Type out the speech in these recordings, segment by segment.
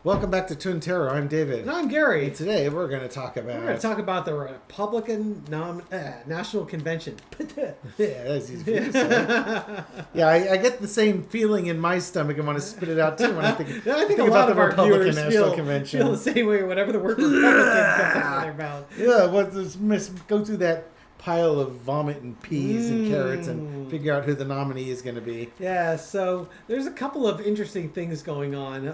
Welcome back to Twin Terror. I'm David. And I'm Gary. And today we're going to talk about... the Republican National Convention. Yeah, that's easy for you to say. Yeah, I get the same feeling in my stomach and want to spit it out too when I think a lot about of the our Republican viewers National Convention. feel the same way whenever the word Republican comes out of their mouth. Yeah, let's go through that pile of vomit and peas and carrots and figure out who the nominee is going to be. Yeah, so there's a couple of interesting things going on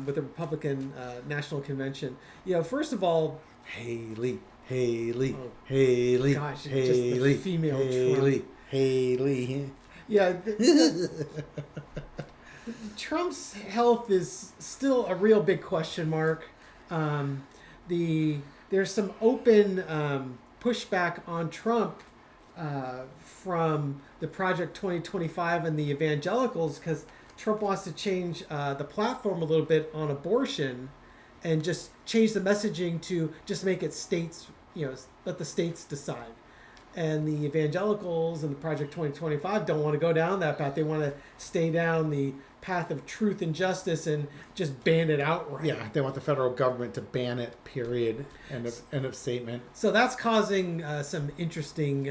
with the Republican National Convention. You know, first of all, Haley. Gosh, just the female Trump. Yeah. Trump's health is still a real big question mark. There's some open pushback on Trump from the Project 2025 and the evangelicals because Trump wants to change the platform a little bit on abortion and just change the messaging to just make it states, let the states decide. And the evangelicals and the Project 2025 don't want to go down that path. They want to stay down the path of truth and justice and just ban it outright. Yeah, they want the federal government to ban it, period. End of statement. So that's causing some interesting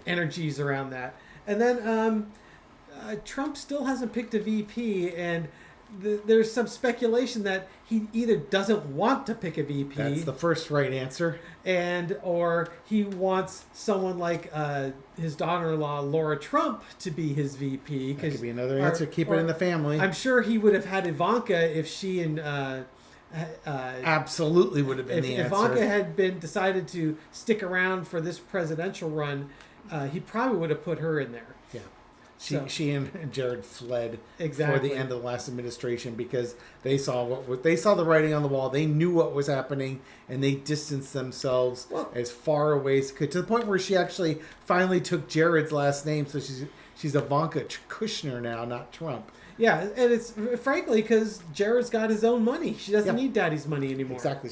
energies around that. And then Trump still hasn't picked a VP, and there's some speculation that he either doesn't want to pick a VP. That's the first right answer. Or he wants someone like his daughter-in-law, Laura Trump, to be his VP. That could be another answer. Keep it in the family. I'm sure he would have had Ivanka if she and... absolutely would have been the answer. If Ivanka had been decided to stick around for this presidential run, he probably would have put her in there. Yeah. She and Jared fled for the end of the last administration because they saw they saw the writing on the wall. They knew what was happening, and they distanced themselves as far away as could, to the point where she actually finally took Jared's last name. So she's Ivanka Kushner now, not Trump. Yeah, and it's frankly because Jared's got his own money. She doesn't need Daddy's money anymore. Exactly,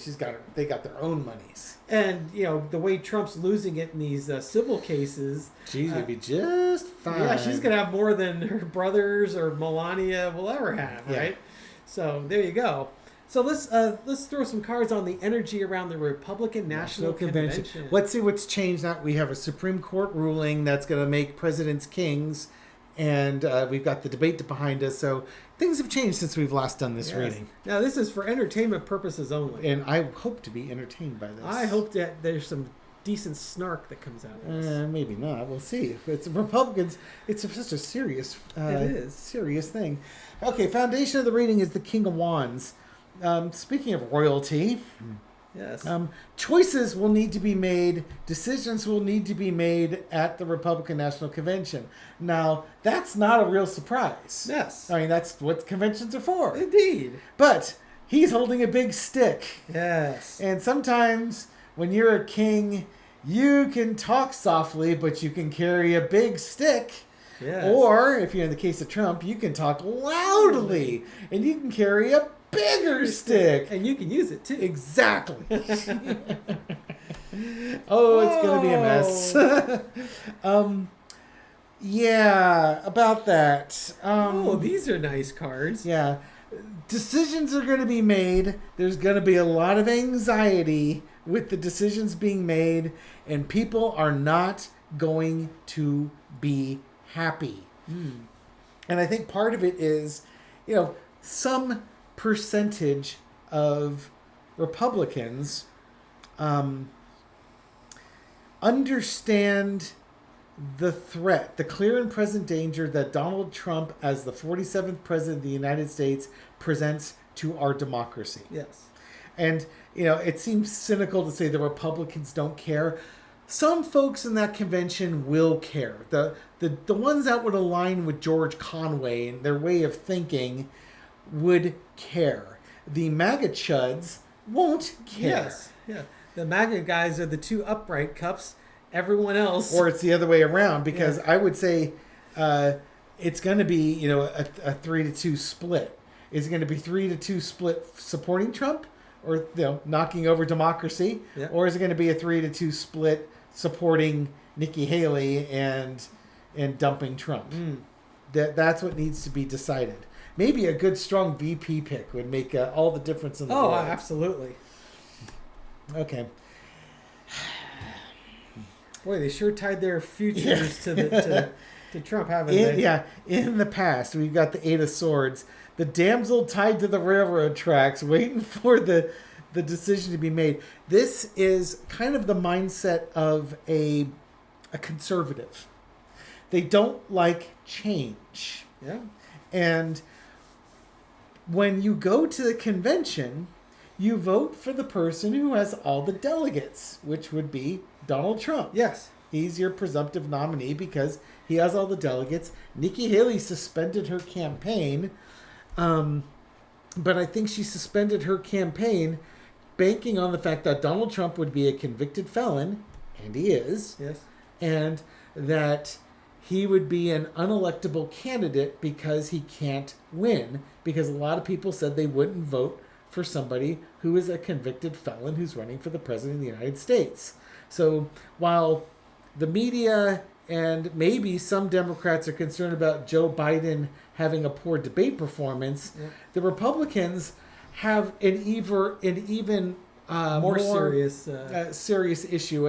they got their own monies. And the way Trump's losing it in these civil cases, she's gonna be just fine. Yeah, she's gonna have more than her brothers or Melania will ever have, right? So there you go. So let's throw some cards on the energy around the Republican National Convention. Let's see what's changed now. We have a Supreme Court ruling that's going to make presidents kings, and we've got the debate behind us. So things have changed since we've last done this reading. Now this is for entertainment purposes only, and I hope to be entertained by this. I hope that there's some decent snark that comes out of this. Maybe not. We'll see. It's Republicans. It's such a serious, serious thing. Okay, foundation of the reading is the King of Wands. Speaking of royalty, yes, choices will need to be made. Decisions will need to be made at the Republican National Convention. Now, that's not a real surprise. Yes. I mean, that's what conventions are for. Indeed. But he's holding a big stick. Yes. And sometimes when you're a king, you can talk softly, but you can carry a big stick. Yes. Or, if you're in the case of Trump, you can talk loudly, and you can carry a bigger stick. And you can use it, too. Exactly. It's going to be a mess. Yeah, about that. These are nice cards. Yeah. Decisions are going to be made. There's going to be a lot of anxiety with the decisions being made, and people are not going to be happy. And I think part of it is, some percentage of Republicans understand the threat, the clear and present danger that Donald Trump, as the 47th president of the United States, presents to our democracy. Yes. And, it seems cynical to say the Republicans don't care. Some folks in that convention will care. The ones that would align with George Conway and their way of thinking would care. The MAGA chuds won't care. Yes. Yeah. The MAGA guys are the two upright cups. Everyone else... Or it's the other way around, because I would say it's going to be, a 3-2 split. Is it going to be 3-2 split supporting Trump? Or, knocking over democracy? Yeah. Or is it going to be a 3-2 split supporting Nikki Haley and dumping Trump? That's what needs to be decided. maybe a good strong VP pick would make all the difference in the world. Absolutely. Okay. Boy, they sure tied their futures to Trump, haven't they? Yeah. In the past, we've got the Eight of Swords, the damsel tied to the railroad tracks, waiting for the decision to be made. This is kind of the mindset of a conservative. They don't like change. Yeah. And when you go to the convention, you vote for the person who has all the delegates, which would be Donald Trump. Yes. He's your presumptive nominee because he has all the delegates. Nikki Haley suspended her campaign, but I think she suspended her campaign banking on the fact that Donald Trump would be a convicted felon, and he is. Yes. And that he would be an unelectable candidate because he can't win, because a lot of people said they wouldn't vote for somebody who is a convicted felon who's running for the president of the United States. So while the media and maybe some Democrats are concerned about Joe Biden having a poor debate performance, the Republicans have an even more serious serious issue.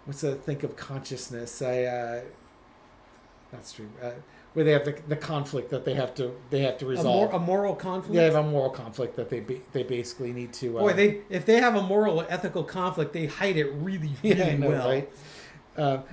What's the think of consciousness? Not stream. Where they have the conflict that they have to resolve. A moral conflict. They have a moral conflict that they basically need to. Boy, if they have a moral or ethical conflict, they hide it really well. Right?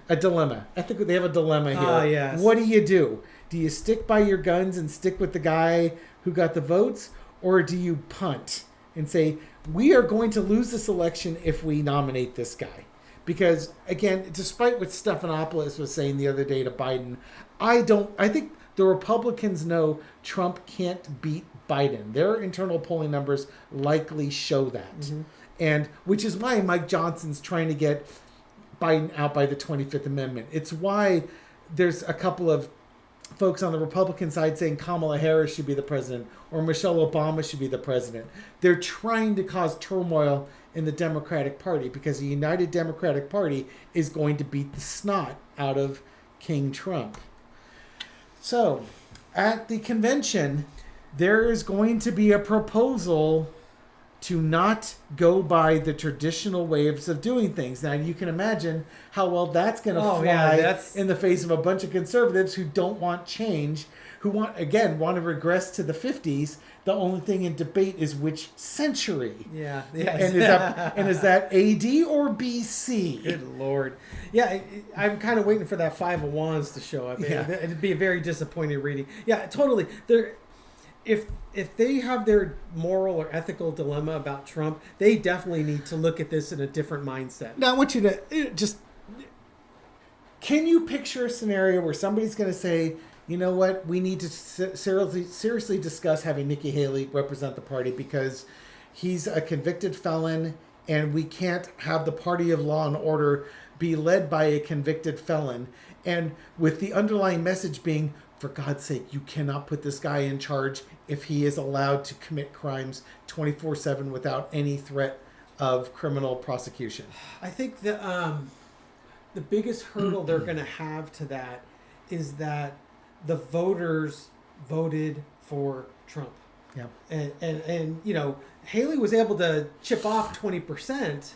A dilemma. They have a dilemma here. Yes. What do? Do you stick by your guns and stick with the guy who got the votes, or do you punt and say we are going to lose this election if we nominate this guy? Because, again, despite what Stephanopoulos was saying the other day to Biden, I think the Republicans know Trump can't beat Biden. Their internal polling numbers likely show that. Mm-hmm. And which is why Mike Johnson's trying to get Biden out by the 25th Amendment. It's why there's a couple of folks on the Republican side saying Kamala Harris should be the president or Michelle Obama should be the president. They're trying to cause turmoil in the Democratic Party because the United Democratic Party is going to beat the snot out of King Trump. So, at the convention, there is going to be a proposal to not go by the traditional ways of doing things. Now, you can imagine how well that's going to fly in the face of a bunch of conservatives who don't want change, who want to regress to the 50s. The only thing in debate is which century. Yeah. Yes. And is that AD or BC? Good Lord. Yeah, I'm kind of waiting for that Five of Wands to show up. Yeah. It'd be a very disappointing reading. Yeah, totally. If they have their moral or ethical dilemma about Trump, they definitely need to look at this in a different mindset. Now, I want you to just... Can you picture a scenario where somebody's going to say, you know what, we need to seriously discuss having Nikki Haley represent the party because he's a convicted felon and we can't have the party of law and order be led by a convicted felon. And with the underlying message being, for God's sake, you cannot put this guy in charge if he is allowed to commit crimes 24/7 without any threat of criminal prosecution. I think the biggest hurdle they're going to have to that is that the voters voted for Trump. Yeah. And you know, Haley was able to chip off 20%,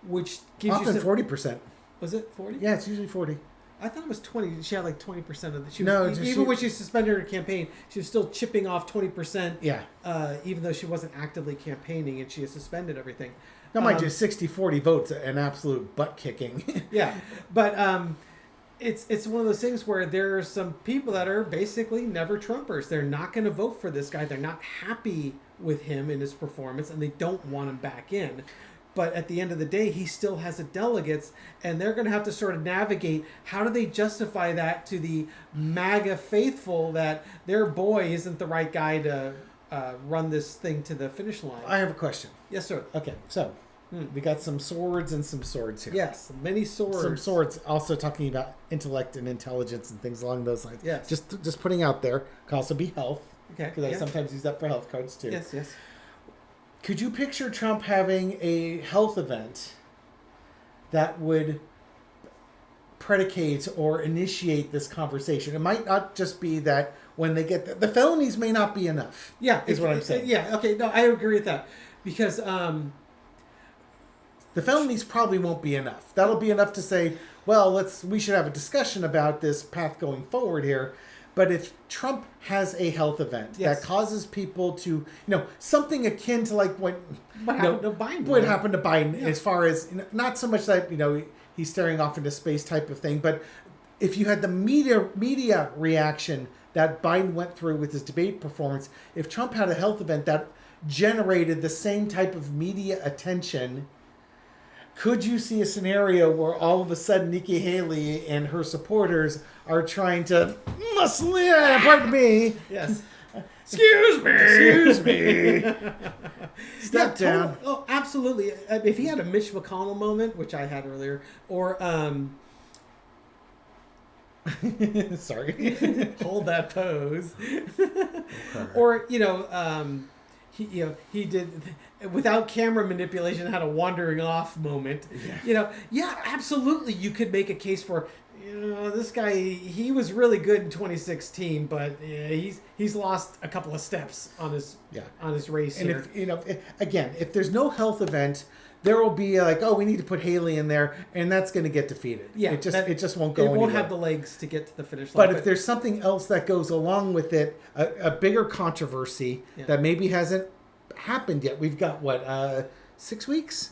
which gives often you 40%. Was it 40? Yeah, it's usually 40. I thought it was 20. She had like 20% of the. When she suspended her campaign, she was still chipping off 20%. Yeah. Even though she wasn't actively campaigning and she had suspended everything. That might just 60-40 votes, an absolute butt kicking. Yeah, but it's one of those things where there are some people that are basically never Trumpers. They're not going to vote for this guy. They're not happy with him and his performance, and they don't want him back in. But at the end of the day, he still has the delegates, and they're going to have to sort of navigate how do they justify that to the MAGA faithful that their boy isn't the right guy to run this thing to the finish line. I have a question. Yes, sir. Okay, so we got some swords and some swords here. Yes, many swords. Some swords also talking about intellect and intelligence and things along those lines. Yes. Just putting out there. Could also be health. Okay. Because I sometimes use that for health cards too. Yes, yes. Could you picture Trump having a health event that would predicate or initiate this conversation? It might not just be that when they get the felonies may not be enough. Yeah, is what I'm saying. Yeah, okay, no, I agree with that because the felonies probably won't be enough. That'll be enough to say, well, we should have a discussion about this path going forward here. But if Trump has a health event that causes people to, something akin to like what happened to Biden. What happened to Biden as far as, not so much that, he's staring off into space type of thing, but if you had the media reaction that Biden went through with his debate performance, if Trump had a health event that generated the same type of media attention, could you see a scenario where all of a sudden Nikki Haley and her supporters are trying to muscle in? Pardon me. Yes. Excuse me. Step down. Totally. Oh, absolutely. If he had a Mitch McConnell moment, which I had earlier, or sorry, hold that pose, or he did without camera manipulation had a wandering off moment. Absolutely, you could make a case for this guy. He was really good in 2016, but he's lost a couple of steps on his race. And here. if there's no health event, there will be like, we need to put Haley in there, and that's going to get defeated. Yeah, it just won't go. It won't anywhere. have the legs to get to the finish line. But if there's something else that goes along with it, a bigger controversy that maybe hasn't happened yet. We've got 6 weeks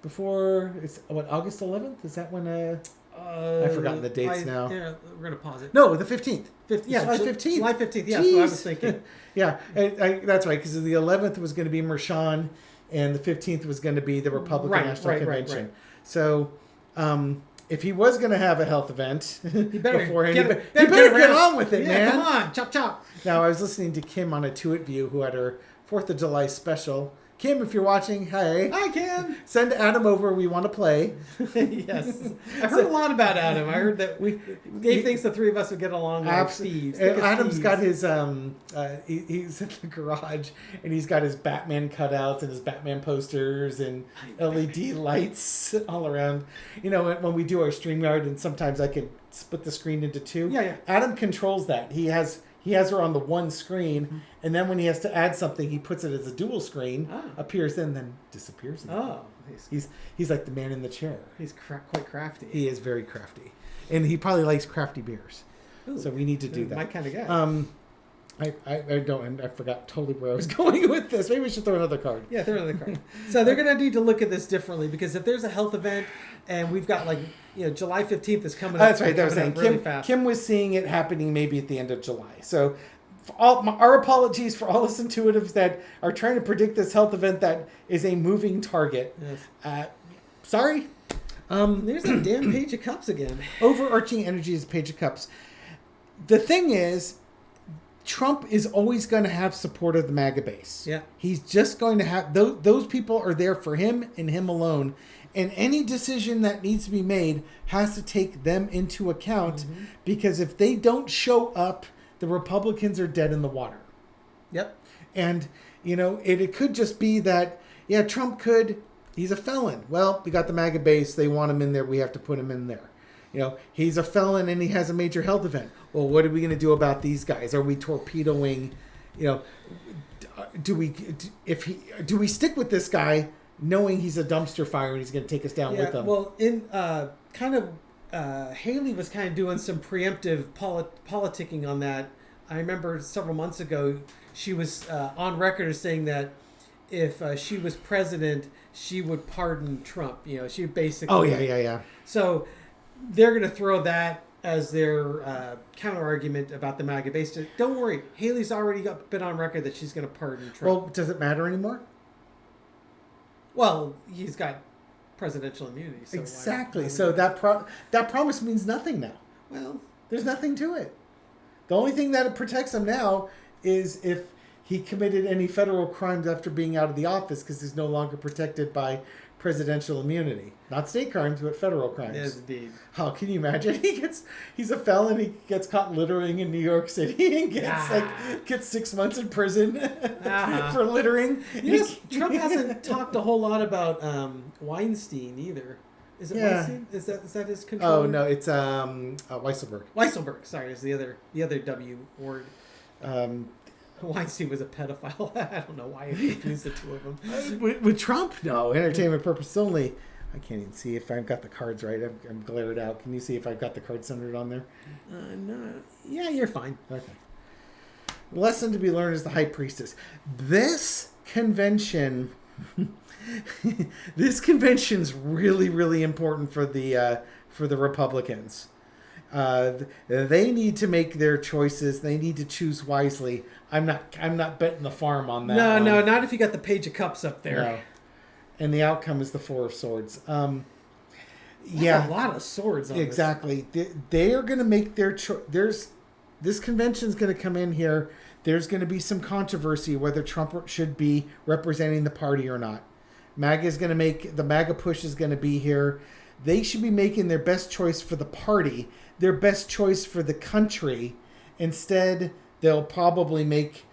before it's August 11th. Is that when? I've forgotten the dates now. Yeah, we're gonna pause it. No, the 15th. July 15th. July 15th. Yeah, that's what I was thinking. Yeah, that's right. Because the 11th was going to be Mershon, and the 15th was going to be the Republican National Convention. Right. So, if he was going to have a health event beforehand, he better get on with it, man. Come on, chop chop. Now, I was listening to Kim on a To It View, who had her 4th of July special. Kim, if you're watching, hey. Hi, Kim. Send Adam over. We want to play. Yes. I've heard a lot about Adam. I heard that Dave thinks the three of us would get along like Steve. Adam's got his, he's in the garage, and he's got his Batman cutouts and his Batman posters and LED lights all around. When we do our StreamYard, and sometimes I can split the screen into two. Yeah. Adam controls that. He has her on the one screen, and then when he has to add something, he puts it as a dual screen, appears in, then disappears. He's like the man in the chair. He's quite crafty. He is very crafty, and he probably likes crafty beers. Ooh, so we need to do that. My kind of guy. I don't, and I forgot totally where I was going with this. Maybe we should throw another card. Yeah, throw another card. So they're going to need to look at this differently, because if there's a health event and we've got July 15th is coming up. That's right. That was saying really fast. Kim was seeing it happening maybe at the end of July. So our apologies for all us intuitives that are trying to predict this health event that is a moving target. Yes. Sorry. There's a damn Page of Cups again. Overarching energy is Page of Cups. The thing is, Trump is always going to have support of the MAGA base. Yeah. He's just going to have... Those people are there for him and him alone. And any decision that needs to be made has to take them into account, because if they don't show up, the Republicans are dead in the water. Yep. And, it could just be that, Trump he's a felon. Well, we got the MAGA base. They want him in there. We have to put him in there. He's a felon and he has a major health event. Well, what are we going to do about these guys? Are we torpedoing, do we stick with this guy knowing he's a dumpster fire and he's going to take us down with them? Well, in Haley was kind of doing some preemptive politicking on that. I remember several months ago, she was on record as saying that if she was president, she would pardon Trump. She basically... Oh, yeah. So they're going to throw that as their counter argument about the MAGA base. Don't worry, Haley's already been on record that she's going to pardon Trump. Well, does it matter anymore? Well, he's got presidential immunity. So exactly. So that promise means nothing now. Well, there's nothing to it. The only thing that protects him now is if he committed any federal crimes after being out of the office, because he's no longer protected by presidential immunity. Not state crimes, but federal crimes. Yes, indeed. How can you imagine? He's a felon. He gets caught littering in New York City and gets 6 months in prison for littering. Trump hasn't talked a whole lot about Weinstein either. Is it Yeah. Weinstein? Is that his controller? Oh no, it's Weisselberg. Weisselberg. Sorry, is the other W word. Um, Weinstein was a pedophile. I don't know why I confused the two of them. with Trump, no, entertainment purpose only. I can't even see if I've got the cards right. I'm glared out. Can you see if I've got the cards centered on there? No. Yeah, you're fine. Okay. Lesson to be learned is the high priestess. This convention, this convention's really, really important for the Republicans. They need to make their choices. They need to choose wisely. I'm not betting the farm on that. No, not if you got the Page of Cups up there. No. And the outcome is the Four of Swords. That's a lot of swords on exactly. They are going to make their choice. This convention's going to come in here. There's going to be some controversy whether Trump should be representing the party or not. The MAGA push is going to be here. They should be making their best choice for the party, their best choice for the country. Instead, they'll probably make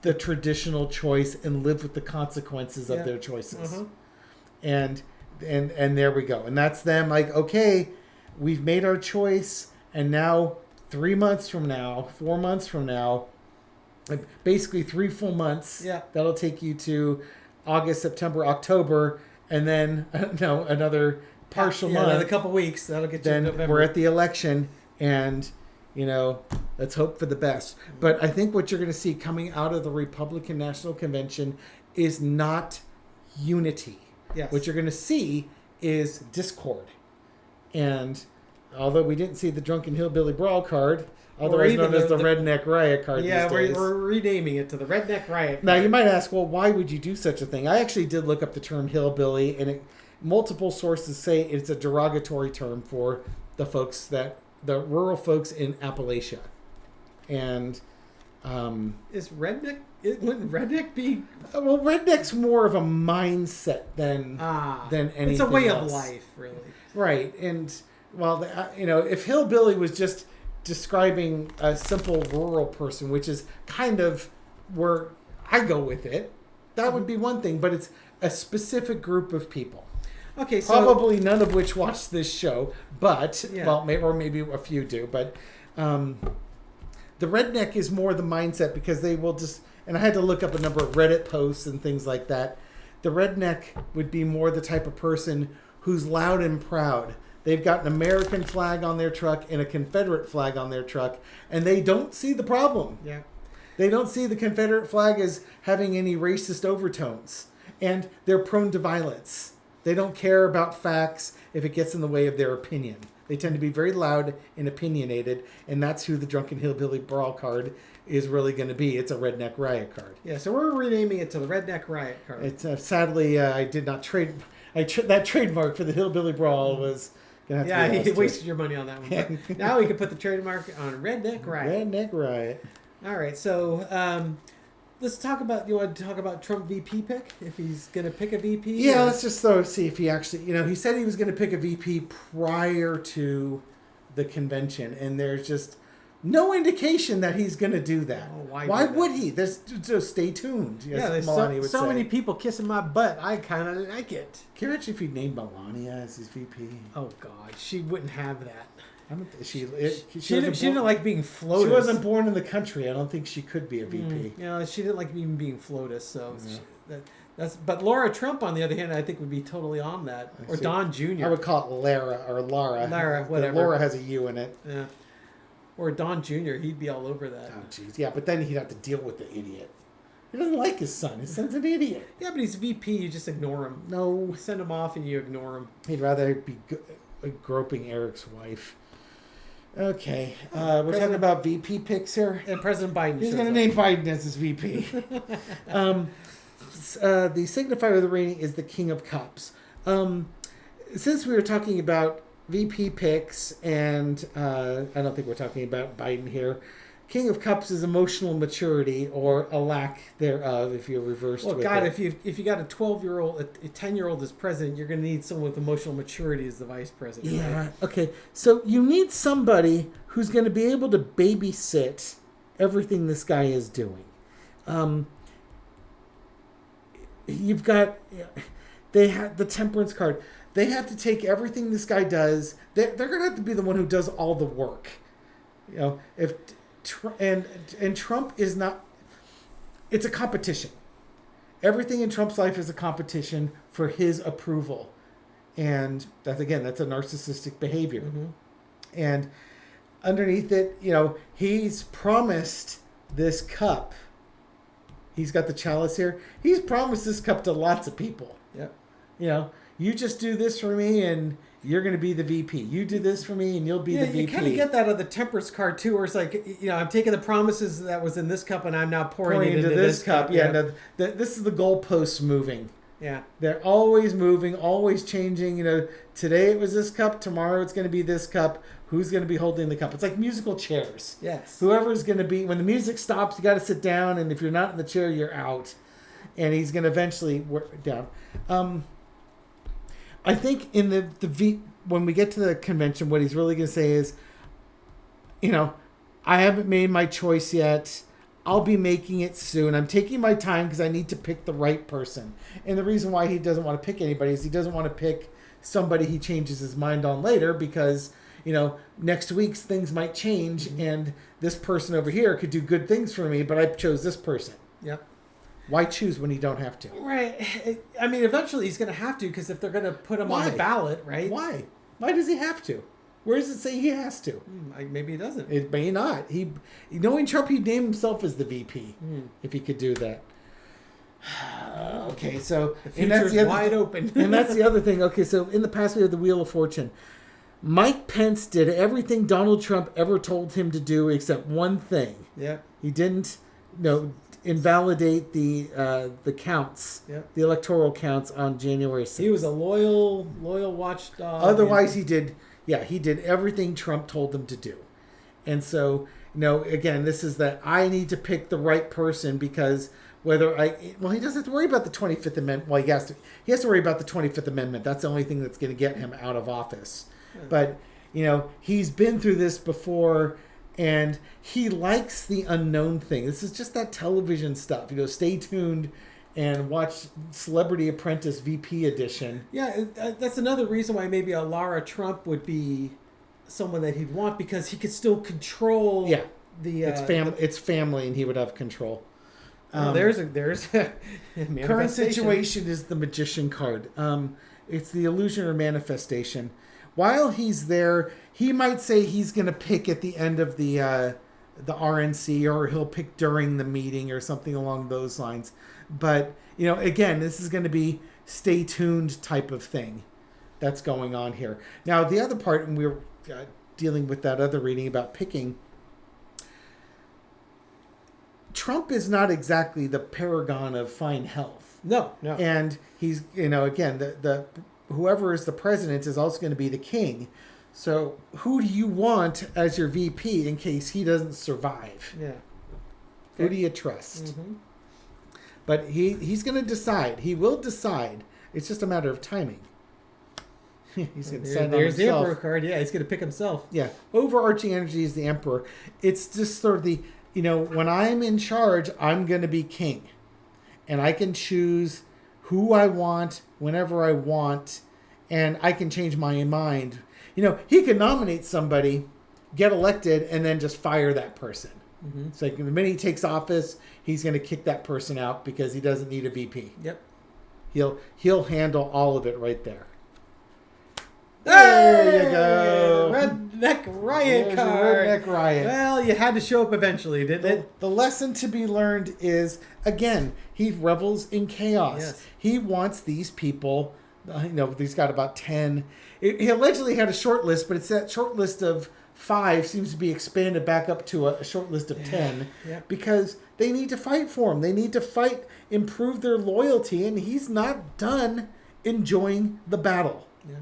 the traditional choice and live with the consequences of their choices. Uh-huh. And there we go. And that's them like, okay, we've made our choice, and now 3 months from now, 4 months from now, basically 3 full months, that'll take you to August, September, October, and then another partial month. Another couple weeks. That'll get you then to November. We're at the election, and let's hope for the best. But I think what you're going to see coming out of the Republican National Convention is not unity. Yes. What you're going to see is discord. And although we didn't see the Drunken Hillbilly Brawl card, otherwise known as the Redneck Riot card these days. We're renaming it to the Redneck Riot card. Now, you might ask, well, why would you do such a thing? I actually did look up the term hillbilly, and multiple sources say it's a derogatory term for the rural folks in Appalachia. And is redneck? Wouldn't redneck be? Well, redneck's more of a mindset than anything. It's a way else. of life, really. Right, and if hillbilly was just describing a simple rural person, which is kind of where I go with it, that would be one thing. But it's a specific group of people. Okay, so probably none of which watch this show, but or maybe a few do. But the redneck is more the mindset because they will just. And I had to look up a number of Reddit posts and things like that. The redneck would be more the type of person who's loud and proud. They've got an American flag on their truck and a Confederate flag on their truck, and they don't see the problem. Yeah. They don't see the Confederate flag as having any racist overtones, and they're prone to violence. They don't care about facts if it gets in the way of their opinion. They tend to be very loud and opinionated, and that's who the Drunken Hillbilly Brawl card is really going to be. It's a Redneck Riot card. Yeah, so we're renaming it to the Redneck Riot card. It's sadly I did not trade. That trademark for the Hillbilly Brawl was going to have to be you wasted your money on that one. But now we can put the trademark on Redneck Riot. Redneck Riot. All right, so let's talk about. You want to talk about Trump VP pick? If he's going to pick a VP? Yeah, let's just see if he actually. He said he was going to pick a VP prior to the convention, and there's just no indication that he's going to do that. Oh, why would he? Just stay tuned. There's so many people kissing my butt. I kind of like it. Can you imagine if he named Melania as his VP? Oh God, she wouldn't have that. She didn't like being FLOTUS. She wasn't born in the country. I don't think she could be a VP. She didn't like even being FLOTUS. So but Laura Trump, on the other hand, I think would be totally on that. Or Don Jr. I would call it Lara or Laura. Lara, whatever. Laura has a U in it. Yeah. Or Don Jr. He'd be all over that. Oh, jeez. Yeah, but then he'd have to deal with the idiot. He doesn't like his son. His son's an idiot. Yeah, but he's VP. You just ignore him. No. You send him off and you ignore him. He'd rather be groping Eric's wife. Okay. We're talking about VP picks here. And President Biden. He's going to name Biden as his VP. The signifier of the rating is the King of Cups. Since we were talking about VP picks, and I don't think we're talking about Biden here. King of Cups is emotional maturity, or a lack thereof, if you're reversed. Well, God, if you got a 12-year-old, a 10-year-old as president, you're going to need someone with emotional maturity as the vice president. Yeah. Right? Okay. So you need somebody who's going to be able to babysit everything this guy is doing. You've got they had the temperance card. they have to take everything this guy does. They're going to have to be the one who does all the work. You know, and Trump is not. It's a competition. Everything in Trump's life is a competition for his approval, and that's a narcissistic behavior. Mm-hmm. And underneath it, you know, he's promised this cup. He's got the chalice here. He's promised this cup to lots of people. Yep. You know, you just do this for me and you're going to be the VP. You do this for me and you'll be the VP. You kind of get that out of the temperance card too, where it's like, you know, I'm taking the promises that was in this cup and I'm now pouring it into this cup. Yeah, no, this is the goalposts moving. Yeah. They're always moving, always changing. You know, today it was this cup, tomorrow it's going to be this cup. Who's going to be holding the cup? It's like musical chairs. Yes. Whoever's going to be, when the music stops, you got to sit down, and if you're not in the chair, you're out. And he's going to eventually work down. I think in when we get to the convention, what he's really going to say is, you know, I haven't made my choice yet. I'll be making it soon. I'm taking my time because I need to pick the right person. And the reason why he doesn't want to pick anybody is he doesn't want to pick somebody he changes his mind on later because, you know, next week's things might change and this person over here could do good things for me, but I chose this person. Yep. Why choose when you don't have to? Right. I mean, eventually he's going to have to because if they're going to put him on the ballot, right? Why? Why does he have to? Where does it say he has to? Maybe he doesn't. It may not. Knowing Trump, he'd name himself as the VP if he could do that. Okay, so the future's wide open. And that's the other thing. Okay, so in the past we have the Wheel of Fortune. Mike Pence did everything Donald Trump ever told him to do except one thing. Yeah. He didn't invalidate the counts, the electoral counts on January 6th. He was a loyal watchdog. Otherwise, he did everything Trump told him to do. And so, again, this is that I need to pick the right person because he doesn't have to worry about the 25th Amendment. Well, he has to worry about the 25th Amendment. That's the only thing that's going to get him out of office. But, he's been through this before and he likes the unknown thing. This is just that television stuff. Stay tuned and watch Celebrity Apprentice VP edition. Yeah, that's another reason why maybe a Lara Trump would be someone that he'd want because he could still control it's family and he would have control. There's a current situation is the Magician card. It's the illusion or manifestation. While he's there, he might say he's going to pick at the end of the RNC, or he'll pick during the meeting or something along those lines. But, again, this is going to be stay tuned type of thing that's going on here. Now, the other part, and we were dealing with that other reading about picking, Trump is not exactly the paragon of fine health. No. And he's, again, the whoever is the president is also going to be the king. So who do you want as your VP in case he doesn't survive? Yeah. Who do you trust? Mm-hmm. But he's going to decide. He will decide. It's just a matter of timing. He's going to decide on himself. There's the Emperor card. Yeah, he's going to pick himself. Yeah. Overarching energy is the Emperor. It's just sort of the, when I'm in charge, I'm going to be king. And I can choose who I want, whenever I want, and I can change my mind. He can nominate somebody, get elected, and then just fire that person. Mm-hmm. So the minute he takes office, he's going to kick that person out because he doesn't need a VP. Yep. He'll handle all of it right there. There you go. Redneck Riot card. Redneck Riot. Well, you had to show up eventually, didn't it? The lesson to be learned is, again, he revels in chaos. Yes. He wants these people, he's got about 10. He allegedly had a short list, but it's that short list of 5 seems to be expanded back up to a short list of 10 because they need to fight for him. They need to improve their loyalty, and he's not done enjoying the battle. Yeah.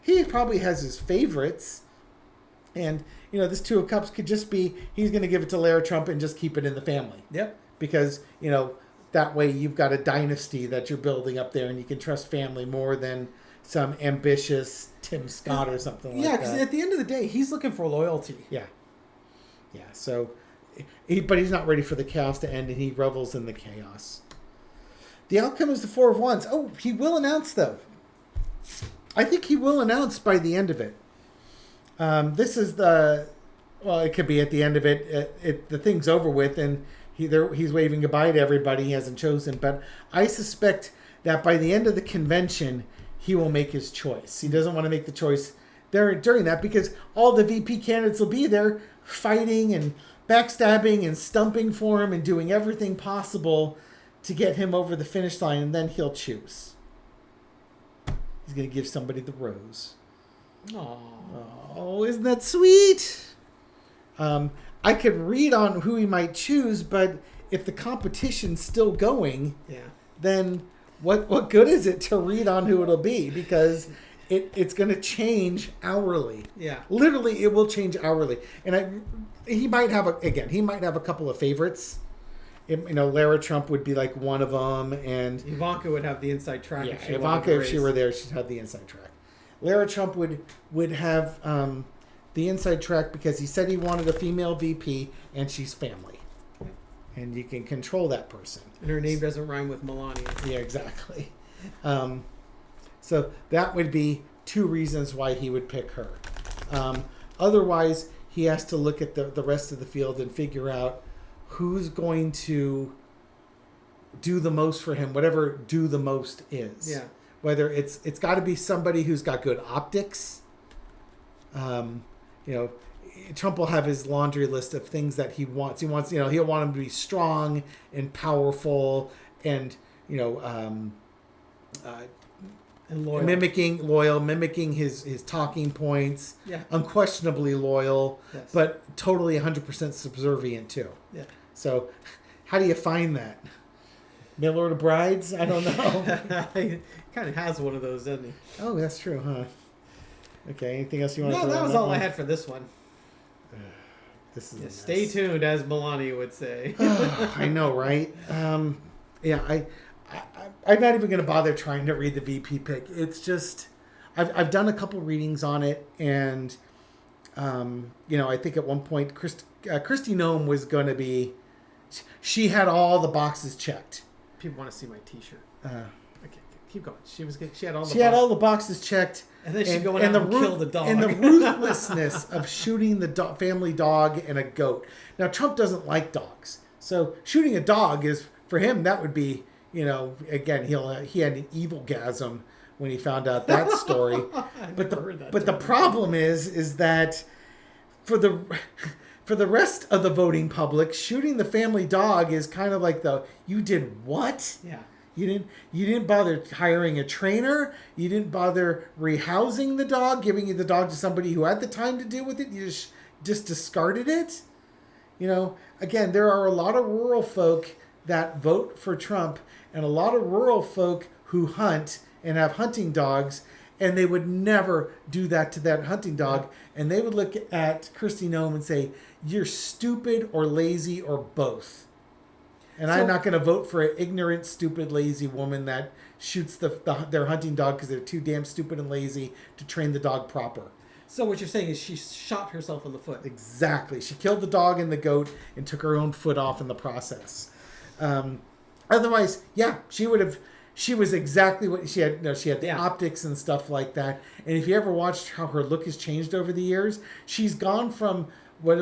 He probably has his favorites. And, this 2 of Cups could just be, he's going to give it to Lara Trump and just keep it in the family. Yep. Because, that way you've got a dynasty that you're building up there and you can trust family more than some ambitious Tim Scott or something like that. Yeah, because at the end of the day, he's looking for loyalty. Yeah. Yeah, so, but he's not ready for the chaos to end and he revels in the chaos. The outcome is the 4 of Wands. Oh, he will announce, though. I think he will announce by the end of it. This is it could be at the end of it. The thing's over with, and he's waving goodbye to everybody he hasn't chosen. But I suspect that by the end of the convention, he will make his choice. He doesn't want to make the choice during that because all the VP candidates will be there fighting and backstabbing and stumping for him and doing everything possible to get him over the finish line, and then he'll choose. He's going to give somebody the rose. Aww. Oh, isn't that sweet? I could read on who he might choose, but if the competition's still going, then what good is it to read on who it'll be? Because it's going to change hourly. Yeah. Literally, it will change hourly. And he might have a couple of favorites. Lara Trump would be like one of them, and Ivanka would have the inside track. Yeah, Ivanka, if she were there, she'd have the inside track. Lara Trump would have the inside track because he said he wanted a female VP, and she's family, and you can control that person. And her name doesn't rhyme with Melania. Yeah, exactly. So that would be two reasons why he would pick her. Otherwise, he has to look at the rest of the field and figure out who's going to do the most for him, whatever do the most is. Yeah. Whether it's got to be somebody who's got good optics. Trump will have his laundry list of things that he wants. He'll want him to be strong and powerful and, and loyal. mimicking his talking points. Yeah. Unquestionably loyal, yes. But totally 100% subservient too. Yeah. So, how do you find that? Mail order brides? I don't know. He kind of has one of those, doesn't he? Oh, that's true, huh? Okay. Anything else you want to? No, that was all I had for this one. This is stay tuned, as Melania would say. I know, right? I'm not even going to bother trying to read the VP pick. It's just, I've done a couple readings on it, and I think at one point Kristi Noem was going to be. She had all the boxes checked. People want to see my T-shirt. Okay, keep going. She had all the boxes checked. And then she'd go out and kill the dog. And the ruthlessness of shooting the family dog and a goat. Now, Trump doesn't like dogs. So shooting a dog is, for him, that would be, again, he had an evil-gasm when he found out that story. But the problem is that for the rest of the voting public, shooting the family dog is kind of like you did what? Yeah. You didn't bother hiring a trainer. You didn't bother rehousing the dog, giving the dog to somebody who had the time to deal with it. You just discarded it. Again, there are a lot of rural folk that vote for Trump, and a lot of rural folk who hunt and have hunting dogs, and they would never do that to that hunting dog. And they would look at Kristi Noem and say, "You're stupid or lazy or both." And I'm not going to vote for an ignorant, stupid, lazy woman that shoots their hunting dog because they're too damn stupid and lazy to train the dog proper. So what you're saying is she shot herself in the foot. Exactly. She killed the dog and the goat and took her own foot off in the process. Otherwise, yeah, she would have. She was exactly what she had. She had the optics and stuff like that. And if you ever watched how her look has changed over the years, she's gone from what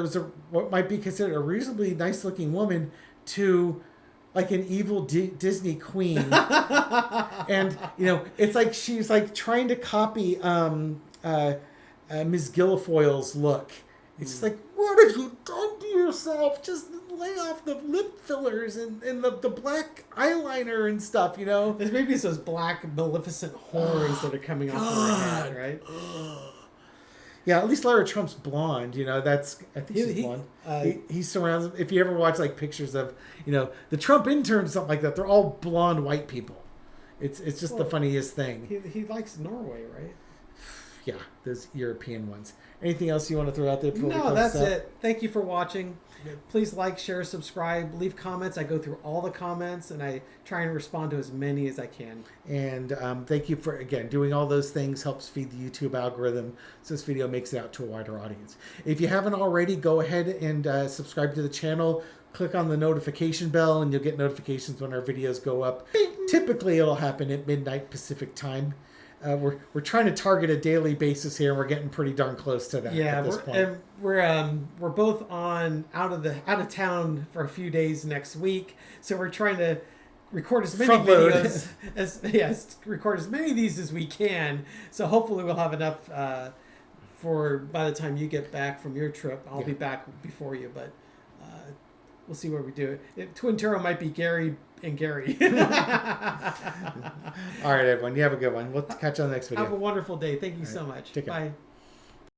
might be considered a reasonably nice-looking woman to like an evil Disney queen. And it's like she's like trying to copy Ms. Guilfoyle's look. It's just like, what have you done to yourself? Just lay off the lip fillers and the black eyeliner and stuff, There's maybe those black maleficent horns that are coming off of her head, right? Yeah, at least Lara Trump's blonde. I think she's blonde. He surrounds. If you ever watch like pictures of, the Trump interns, something like that, they're all blonde white people. It's just the funniest thing. He likes Norway, right? Yeah, those European ones. Anything else you want to throw out there? No, that's it. Thank you for watching. Please like, share, subscribe, leave comments. I go through all the comments, and I try and respond to as many as I can. And thank you for, again, doing all those things helps feed the YouTube algorithm so this video makes it out to a wider audience. If you haven't already, go ahead and subscribe to the channel. Click on the notification bell, and you'll get notifications when our videos go up. Typically, it'll happen at midnight Pacific time. we're trying to target a daily basis here, and we're getting pretty darn close to that at this point. And we're both out of town for a few days next week, so we're trying to record as many videos record as many of these as we can. So hopefully we'll have enough for by the time you get back from your trip. I'll be back before you, but we'll see where we do it. Twin Turo might be Gary and Gary. All right, everyone. You have a good one. We'll catch you on the next video. Have a wonderful day. Thank you so much. Take care. Bye.